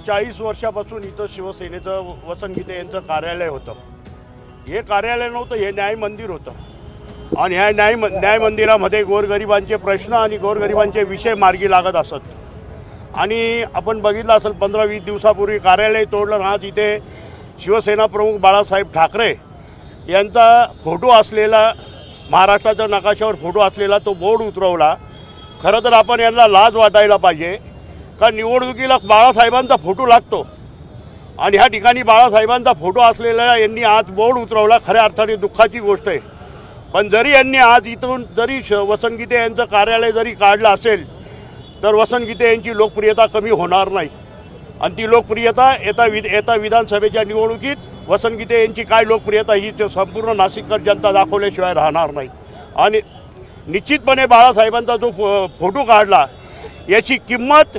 40 वर्षापासून इथं शिवसेनेचं वसंत गीते यांचं कार्यालय होतं। हे कार्यालय नव्हतं, हे न्याय मंदिर होतं आणि ह्या न्याय मंदिरामध्ये गोरगरिबांचे प्रश्न आणि गोरगरिबांचे विषय मार्गी लागत असत। आणि आपण बघितलं असेल 15-20 दिवसापूर्वी कार्यालय तोडलं। आज इथे शिवसेना प्रमुख बाळासाहेब ठाकरे यांचा फोटो असलेला, महाराष्ट्राच्या नकाशावर फोटो असलेला तो बोर्ड उतरवला। खरं तर आपण यांना लाज वाटायला पाहिजे का निवडणुकीला बाळासाहेबांचा फोटो लागतो आणि ह्या ठिकाणी बाळासाहेबांचा फोटो असलेला यांनी आज बोर्ड उतरवला। खऱ्या अर्थाने दुःखाची गोष्ट आहे। पण जरी यांनी आज इथून जरी वसंत गीते यांचं कार्यालय जरी काढलं असेल तर वसंत गीते यांची लोकप्रियता कमी होणार नाही आणि ती लोकप्रियता येता विधानसभेच्या निवडणुकीत वसंत गीते यांची काय लोकप्रियता ही संपूर्ण नाशिककर जनता दाखवल्याशिवाय राहणार नाही। आणि निश्चितपणे बाळासाहेबांचा जो फोटो काढला याची किंमत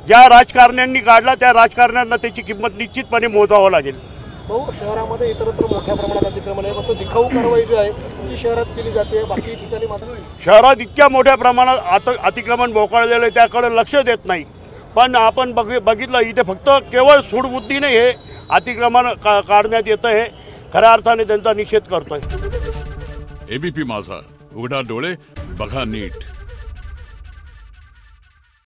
ज्या राजकारण्यांनी काढला त्या राजकारण्यांना त्याची किंमत निश्चितपणे मोजावं लागेल। भाऊ, शहरामध्ये इतरत्र मोठ्या प्रमाणात अतिक्रमण आहे, फक्त दिखाऊ कारवाई जी आहे ती शहरात केली जाते, बाकी ठिकाणी मात्र शहरात इतक्या मोठ्या प्रमाणात अतिक्रमण बोकाळलेलं आहे त्याकडे लक्ष देत नाही। पण आपण बघितलं इथे फक्त केवळ सूडबुद्धीने हे अतिक्रमण काढण्यात येतं, हे खऱ्या अर्थाने त्यांचा निषेध करतोय। एबीपी माझा, उघडा डोळे बघा नीट।